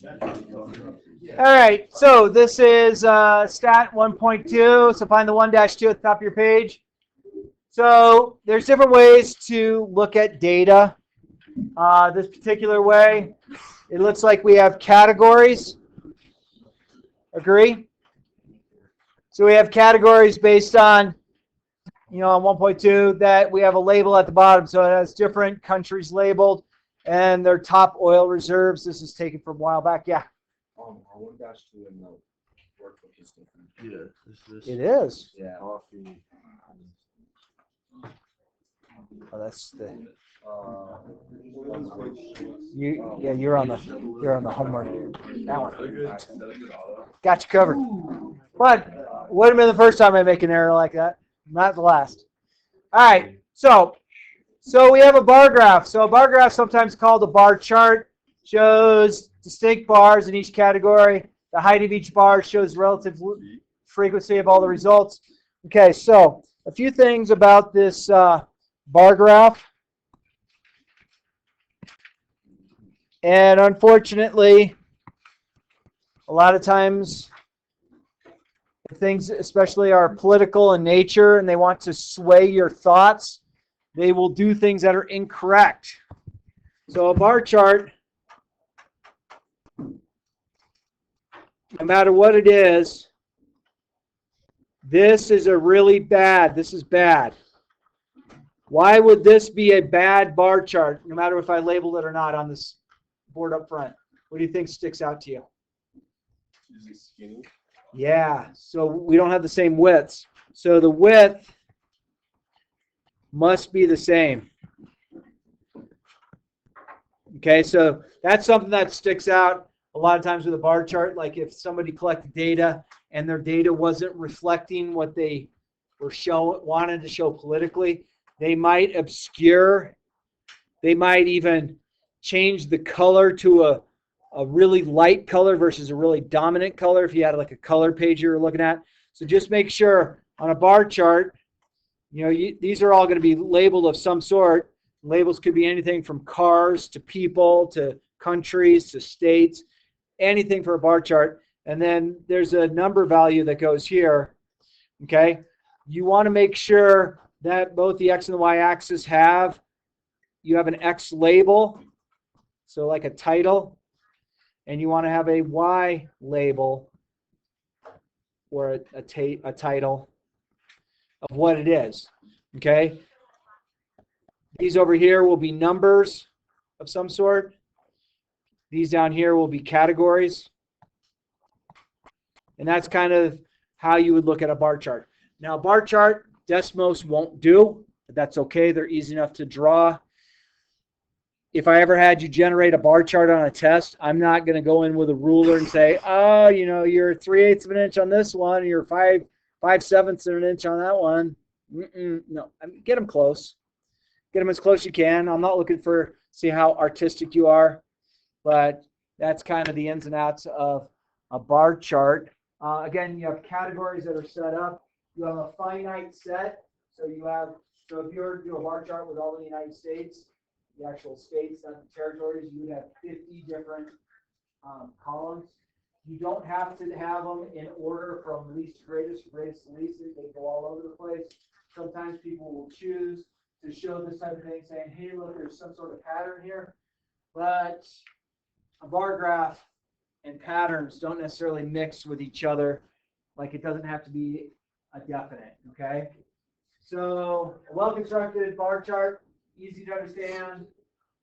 All right, so this is stat 1.2. So find the 1-2 at the top of your page. So there's different ways to look at data. This particular way, it looks like we have categories. Agree? So we have categories based on, on 1.2 that we have a label at the bottom. So it has different countries labeled and their top oil reserves. This is taken from a while back. Yeah. Our 1-2 in the workbook is different. Yeah, It is. Yeah. coffee. Oh, that's the You, you're on the homework. That one. Got you covered. But would have been the first time I make an error like that, not the last. All right, so we have a bar graph. So a bar graph, sometimes called a bar chart, shows distinct bars in each category. The height of each bar shows relative frequency of all the results. Okay, so a few things about this bar graph. And unfortunately, a lot of times things especially are political in nature and they want to sway your thoughts, they will do things that are incorrect. So a bar chart, no matter what it is, this is this is bad. Why would this be a bad bar chart, no matter if I labeled it or not on this board up front? What do you think sticks out to you? Usually skinny. Yeah, so we don't have the same widths. So the width must be the same. Okay, so that's something that sticks out a lot of times with a bar chart. Like if somebody collected data and their data wasn't reflecting what they were wanted to show politically, they might obscure, they might even change the color to a really light color versus a really dominant color if you had like a color page you were looking at. So just make sure on a bar chart, these are all going to be labeled of some sort. Labels could be anything from cars to people to countries to states, anything for a bar chart. And then there's a number value that goes here. Okay, you want to make sure that both the X and the Y axis you have an X label, so like a title, and you want to have a Y label or a title of what it is. Okay, these over here will be numbers of some sort. These down here will be categories. And that's kind of how you would look at a bar chart. Now, a bar chart, Desmos won't do, but that's okay. They're easy enough to draw. If I ever had you generate a bar chart on a test, I'm not going to go in with a ruler and say, oh, you're 3/8 of an inch on this one, and you're 5/7 of an inch on that one. No, get them close. Get them as close as you can. I'm not looking for see how artistic you are, but that's kind of the ins and outs of a bar chart. Again, you have categories that are set up. You have a finite set. So if you were to do a bar chart with all the United States, the actual states, not the territories, you would have 50 different columns. You don't have to have them in order from least to greatest to least. They go all over the place. Sometimes people will choose to show this type of thing, saying, hey, look, there's some sort of pattern here. But a bar graph and patterns don't necessarily mix with each other. Like it doesn't have to be a definite, okay? So a well-constructed bar chart, easy to understand.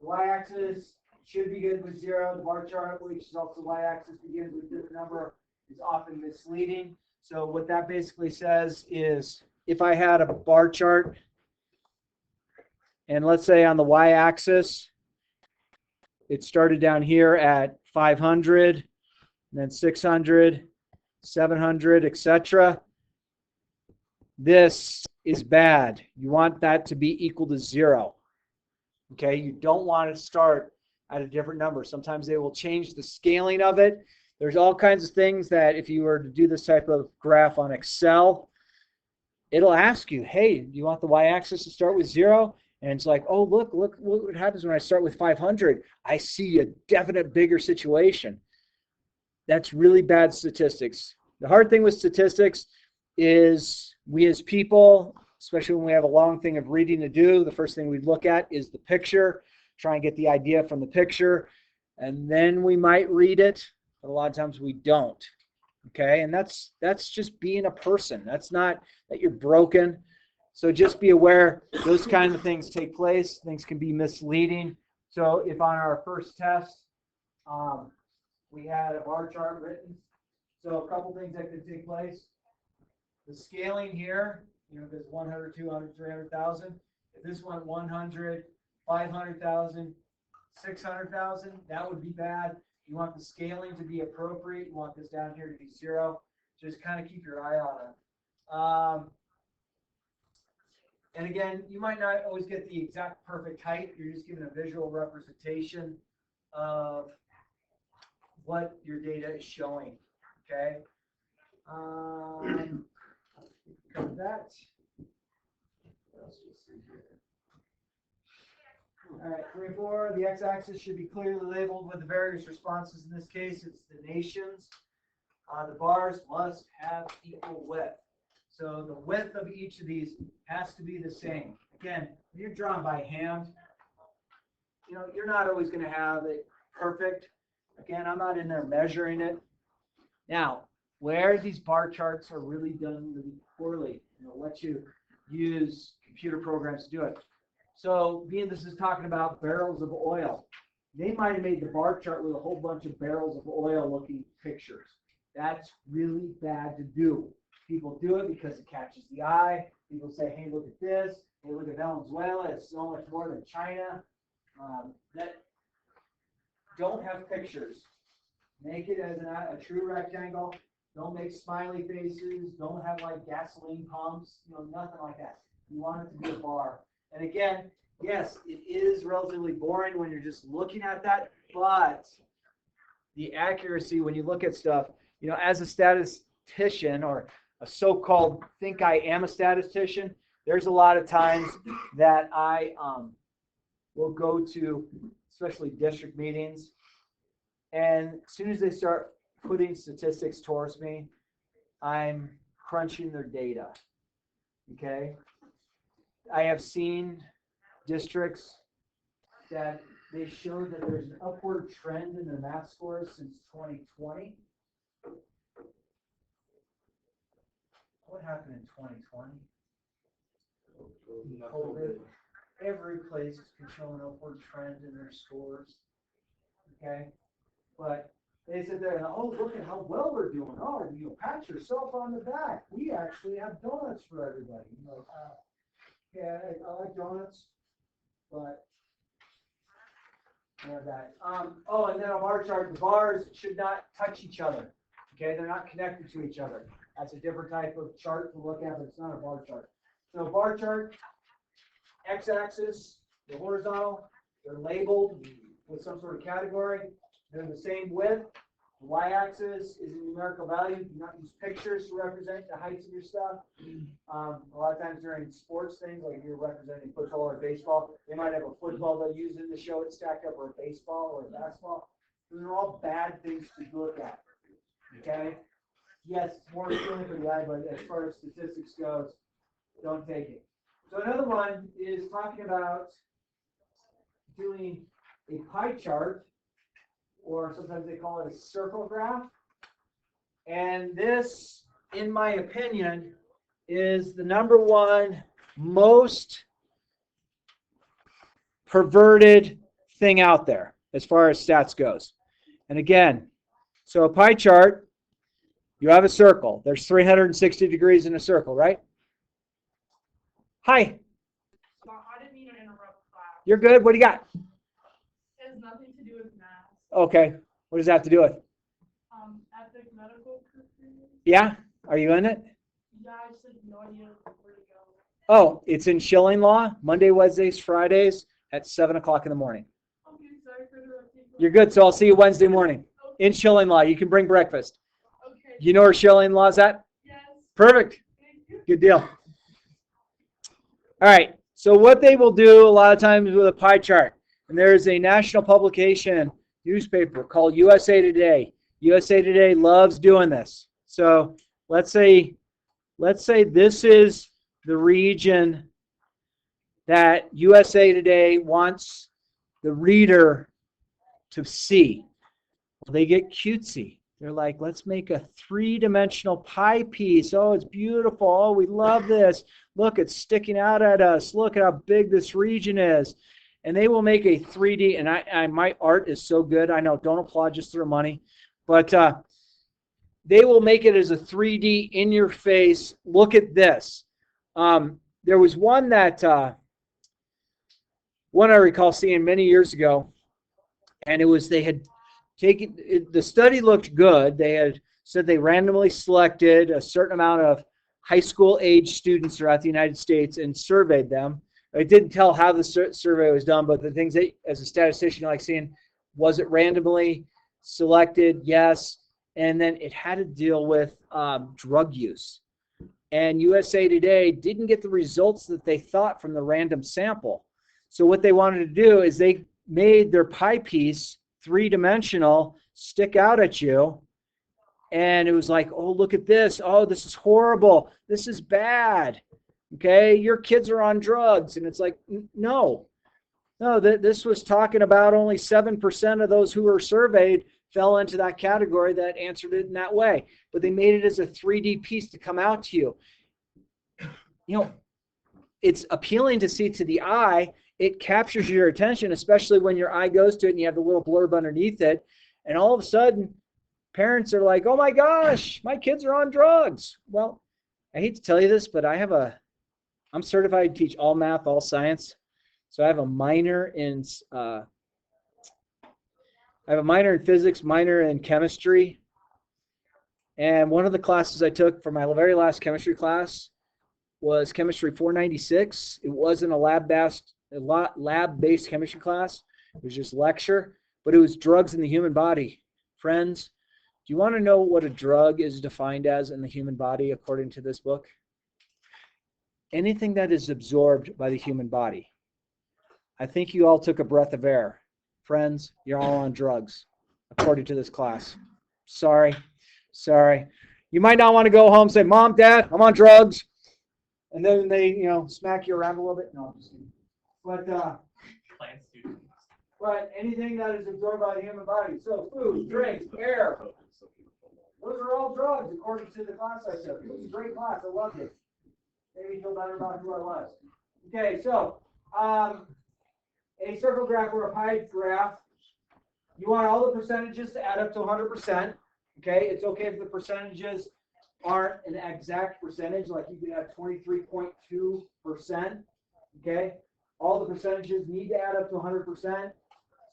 The y-axis should begin with 0. The bar chart, which is also the y-axis, begins with a different number, is often misleading. So what that basically says is if I had a bar chart, and let's say on the y-axis, it started down here at 500, and then 600, 700, etc. This is bad. You want that to be equal to 0. Okay, you don't want to start at a different number. Sometimes they will change the scaling of it. There's all kinds of things that if you were to do this type of graph on Excel, it'll ask you, hey, do you want the y-axis to start with 0? And it's like, oh, look what happens when I start with 500. I see a definite bigger situation. That's really bad statistics. The hard thing with statistics is we as people, especially when we have a long thing of reading to do, the first thing we look at is the picture, try and get the idea from the picture, and then we might read it, but a lot of times we don't. Okay, and that's just being a person. That's not that you're broken. So just be aware those kind of things take place. Things can be misleading. So if on our first test, we had a bar chart written, so a couple things that could take place. The scaling here, there's 100, 200, 300,000. If this went 100, 500,000, 600,000, that would be bad. You want the scaling to be appropriate. You want this down here to be 0. Just kind of keep your eye on it. And again, you might not always get the exact perfect height. You're just given a visual representation of what your data is showing. Okay. Cover that. What else do you see here? All right, 3 and 4, the x-axis should be clearly labeled with the various responses. In this case, it's the nations. The bars must have equal width. So the width of each of these has to be the same. Again, when you're drawn by hand, you're not always going to have it perfect. Again, I'm not in there measuring it. Now, where these bar charts are really done really poorly, let you use computer programs to do it. So being this is talking about barrels of oil, they might have made the bar chart with a whole bunch of barrels of oil looking pictures. That's really bad to do. People do it because it catches the eye. People say, hey, look at this. Hey, look at Venezuela. It's so much more than China. That don't have pictures. Make it as a true rectangle. Don't make smiley faces. Don't have like gasoline pumps. Nothing like that. You want it to be a bar. And again, yes, it is relatively boring when you're just looking at that, but the accuracy when you look at stuff, as a statistician or a so-called think I am a statistician, there's a lot of times that I will go to, especially district meetings, and as soon as they start putting statistics towards me, I'm crunching their data. Okay? I have seen districts that they show that there's an upward trend in their math scores since 2020. What happened in 2020? COVID. Every place can show an upward trend in their scores. Okay? But they sit there and, oh, look at how well we're doing. Oh, pat yourself on the back. We actually have donuts for everybody. Yeah, I like donuts, but that. Oh, and then a bar chart. The bars should not touch each other. Okay, they're not connected to each other. That's a different type of chart to look at, but it's not a bar chart. So a bar chart, x-axis, the horizontal, they're labeled with some sort of category. They're the same width. The y-axis is a numerical value. Do not use pictures to represent the heights of your stuff. A lot of times during sports things, like if you're representing football or baseball, they might have a football they'll use in the show it stacked up, or a baseball or a basketball. Those are all bad things to look at. Okay? Yes, it's more appealing for the eye, but as far as statistics goes, don't take it. So another one is talking about doing a pie chart, or sometimes they call it a circle graph. And this, in my opinion, is the #1 most perverted thing out there as far as stats goes. And again, so a pie chart, you have a circle. There's 360 degrees in a circle, right? Hi. I didn't mean to interrupt class. You're good. What do you got? It has nothing to do with math. Okay. What does that have to do with? Ethic medical career. Yeah? Are you in it? Yeah, I just had no idea where to go. Oh, it's in Schilling Law, Monday, Wednesdays, Fridays at 7 o'clock in the morning. Okay, sorry for interrupting. You're good, so I'll see you Wednesday morning in Schilling Law. You can bring breakfast. Okay. You know where Schilling Law's at? Yes. Perfect. Thank you. Good deal. All right. So what they will do a lot of times with a pie chart, and there's a national publication newspaper called USA Today. USA Today loves doing this. So let's say this is the region that USA Today wants the reader to see. Well, they get cutesy. They're like, let's make a three-dimensional pie piece. Oh, it's beautiful. Oh, we love this. Look, it's sticking out at us. Look at how big this region is. And they will make a 3D, and my art is so good. I know, don't applaud just through money. But they will make it as a 3D in your face. Look at this. There was one I recall seeing many years ago, and it was they had taken the study looked good. They had said they randomly selected a certain amount of high school age students throughout the United States and surveyed them. It didn't tell how the survey was done, but the things that, as a statistician, you like seeing, was it randomly selected? Yes. And then it had to deal with drug use. And USA Today didn't get the results that they thought from the random sample. So what they wanted to do is they made their pie piece three-dimensional, stick out at you, and it was like, oh, look at this. Oh, this is horrible. This is bad. Okay, your kids are on drugs. And it's like, no. This was talking about only 7% of those who were surveyed fell into that category that answered it in that way. But they made it as a 3D piece to come out to you. You know, it's appealing to see to the eye. It captures your attention, especially when your eye goes to it and you have the little blurb underneath it. And all of a sudden, parents are like, oh my gosh, my kids are on drugs. Well, I hate to tell you this, but I'm certified to teach all math, all science. So I have a minor in physics, minor in chemistry. And one of the classes I took for my very last chemistry class was chemistry 496. It wasn't a lab-based chemistry class. It was just lecture, but it was drugs in the human body. Friends, do you want to know what a drug is defined as in the human body according to this book? Anything that is absorbed by the human body. I think you all took a breath of air. Friends, you're all on drugs according to this class. Sorry. You might not want to go home and say, Mom, Dad, I'm on drugs. And then they, smack you around a little bit. No, I'm just kidding. But anything that is absorbed by the human body. So food, drinks, air. Those are all drugs according to the class I took. It was a great class. I loved it. Made me feel better about who I was. Okay, so a circle graph or a pie graph. You want all the percentages to add up to 100%. Okay, it's okay if the percentages aren't an exact percentage, like you could have 23.2%. Okay, all the percentages need to add up to 100%.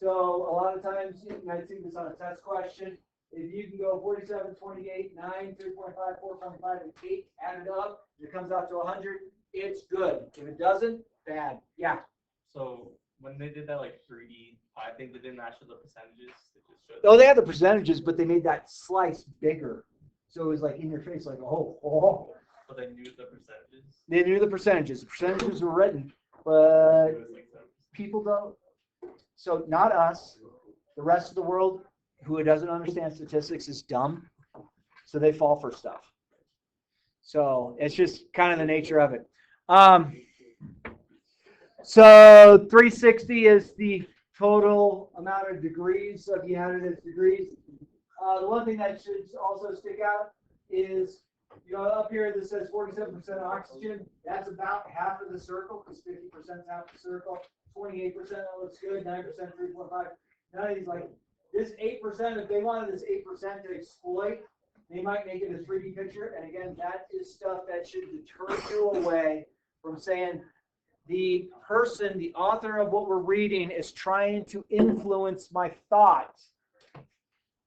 So a lot of times, you might see this on a test question. If you can go 47, 28, 9, 3.5, 4.5, and 8 added up, it comes out to 100, it's good. If it doesn't, bad. Yeah. So when they did that 3D pie thing, they didn't actually the percentages. They just showed. Oh, they had the percentages, but they made that slice bigger. So it was like in your face, like, oh. But they knew the percentages. They knew the percentages. The percentages were written, but It was 7%. people don't. So not us. The rest of the world who doesn't understand statistics is dumb. So they fall for stuff. So it's just kind of the nature of it. So 360 is the total amount of degrees. So if you had it as degrees. The one thing that should also stick out is, up here this says 47% oxygen. That's about half of the circle, because 50% is half the circle. 28% looks good. 9%, 3.5. None of these, like this 8%. If they wanted this 8% to exploit, they might make it a 3D picture. And again, that is stuff that should deter you away from saying the person, the author of what we're reading, is trying to influence my thoughts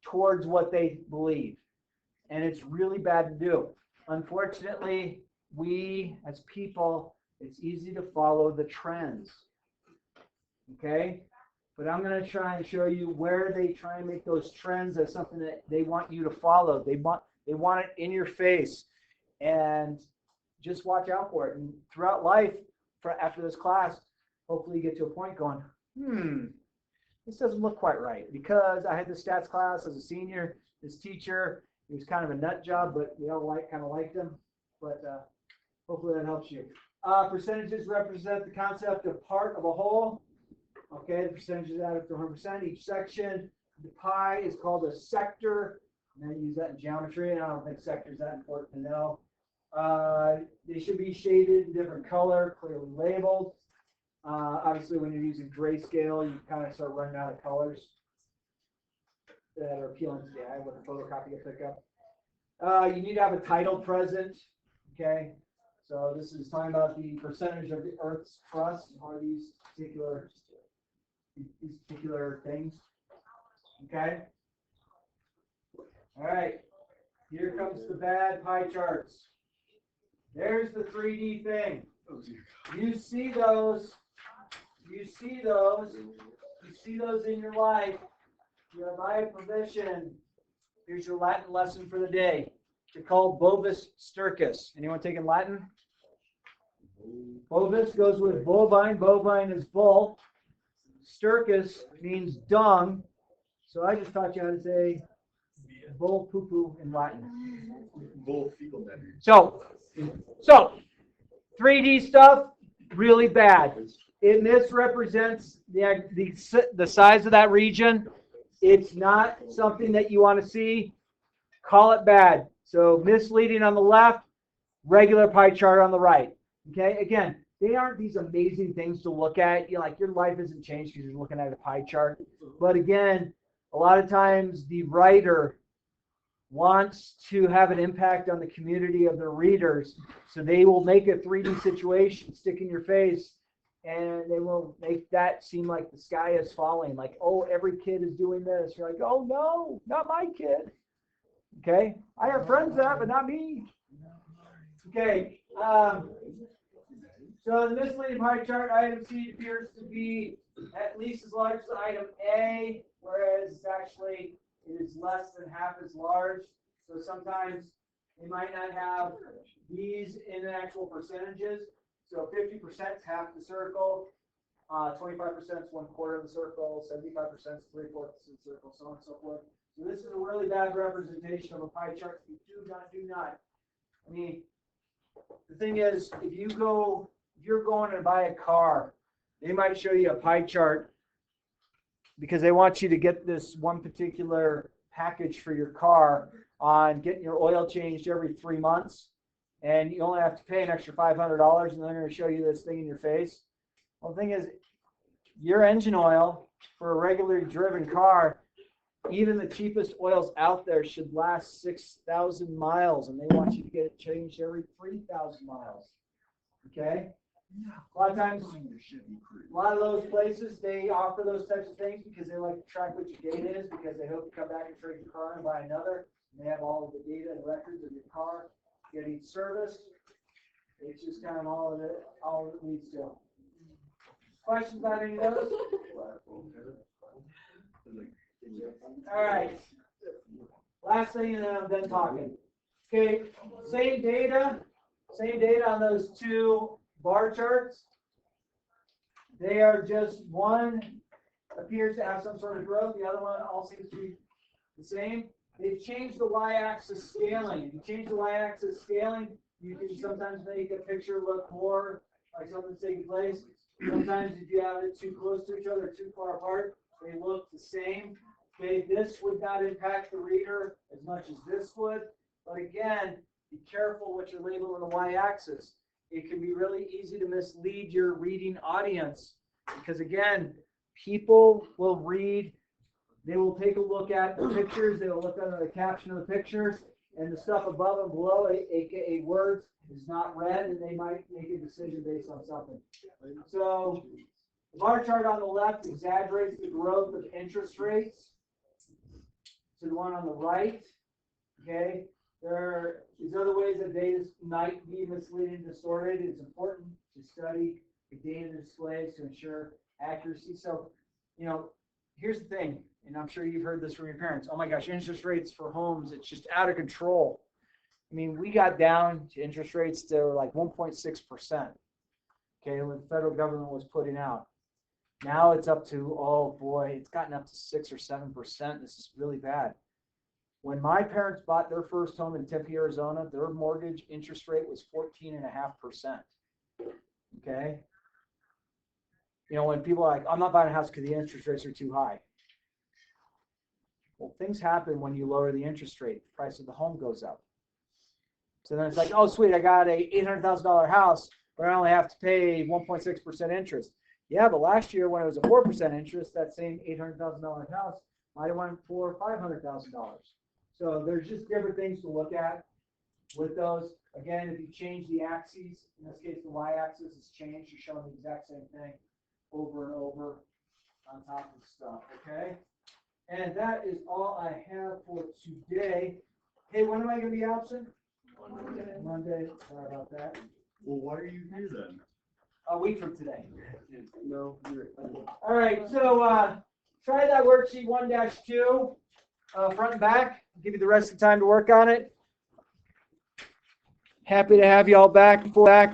towards what they believe. And it's really bad to do. Unfortunately, we as people, it's easy to follow the trends. Okay? But I'm going to try and show you where they try and make those trends as something that they want you to follow. They want it in your face. And just watch out for it. And throughout life, after this class, hopefully you get to a point going, this doesn't look quite right, because I had the stats class as a senior. This teacher, he was kind of a nut job, but we all kind of liked him. But hopefully that helps you. Percentages represent the concept of part of a whole. Okay, the percentages add up to 100%. Each section, the pie is called a sector. And I use that in geometry, and I don't think sector is that important to know. They should be shaded in different color, clearly labeled. Obviously, when you're using grayscale, you kind of start running out of colors that are appealing to the eye with a photocopy you pick up. You need to have a title present. Okay, so this is talking about the percentage of the Earth's crust are these particular things. Okay. All right. Here comes the bad pie charts. There's the 3D thing. You see those. You see those. You see those in your life. You have my permission. Here's your Latin lesson for the day. They're called Bovis Stercus. Anyone taking Latin? Bovis goes with bovine. Bovine is bull. Stercus means dung. So I just taught you how to say bull poo poo in Latin. Bull fecal matter. So 3D stuff, really bad. It misrepresents the size of that region. It's not something that you want to see. Call it bad. So misleading on the left, regular pie chart on the right. Okay, again, they aren't these amazing things to look at. You're like, your life isn't changed because you're looking at a pie chart. But again, a lot of times the writer wants to have an impact on the community of their readers. So they will make a 3D situation stick in your face, and they will make that seem like the sky is falling. Like, oh, every kid is doing this. You're like, oh, no, not my kid. Okay, I have friends that, but not me. Okay, so the misleading pie chart, item C appears to be at least as large as item A, whereas it is less than half as large. So sometimes they might not have these in actual percentages. So 50% is half the circle, 25% is 1/4 of the circle, 75% is 3/4 of the circle, so on and so forth. So this is a really bad representation of a pie chart. You do not. I mean, the thing is, if you're going to buy a car, they might show you a pie chart because they want you to get this one particular package for your car on getting your oil changed every 3 months, and you only have to pay an extra $500, and they're going to show you this thing in your face. Well, the thing is, your engine oil for a regularly driven car, even the cheapest oils out there, should last 6,000 miles, and they want you to get it changed every 3,000 miles. Okay? A lot of times, a lot of those places, they offer those types of things because they like to track what your data is, because they hope you come back and trade your car and buy another. And they have all of the data and records of your car getting serviced. It's just kind of all it leads to. Questions about any of those? All right. Last thing, and then I'm done talking. Okay, same data on those two bar charts. They are just, one appears to have some sort of growth, the other one all seems to be the same. They've changed the y-axis scaling. If you change the y-axis scaling, you can sometimes make a picture look more like something's taking place. Sometimes if you have it too close to each other, too far apart, they look the same. Okay, this would not impact the reader as much as this would. But again, be careful what you're labeling on the y-axis. It can be really easy to mislead your reading audience, because again, people will read, they will take a look at the pictures, they will look under the caption of the pictures, and the stuff above and below, aka words, is not read, and they might make a decision based on something. So the bar chart on the left exaggerates the growth of interest rates to the one on the right. Okay, there are these other ways that data might be misleading, distorted. It's important to study the data displays to ensure accuracy. So, here's the thing, and I'm sure you've heard this from your parents. Oh my gosh, interest rates for homes, it's just out of control. I mean, we got down to interest rates that were like 1.6%. Okay, when the federal government was putting out. Now it's up to, oh boy, it's gotten up to 6 or 7%. This is really bad. When my parents bought their first home in Tempe, Arizona, their mortgage interest rate was 14.5%. Okay. You know, when people are like, I'm not buying a house because the interest rates are too high. Well, things happen when you lower the interest rate. The price of the home goes up. So then it's like, oh, sweet, I got a $800,000 house, but I only have to pay 1.6% interest. Yeah, but last year when it was a 4% interest, that same $800,000 house might have went for $500,000. So there's just different things to look at with those. Again, if you change the axes, in this case the y-axis is changed, you're showing the exact same thing over and over on top of stuff, okay? And that is all I have for today. Hey, when am I going to be absent? Monday. Sorry about that. Well, why are you here then? A week from today. No, you're. All right, so try that worksheet 1-2, front and back. Give you the rest of the time to work on it. Happy to have you all back.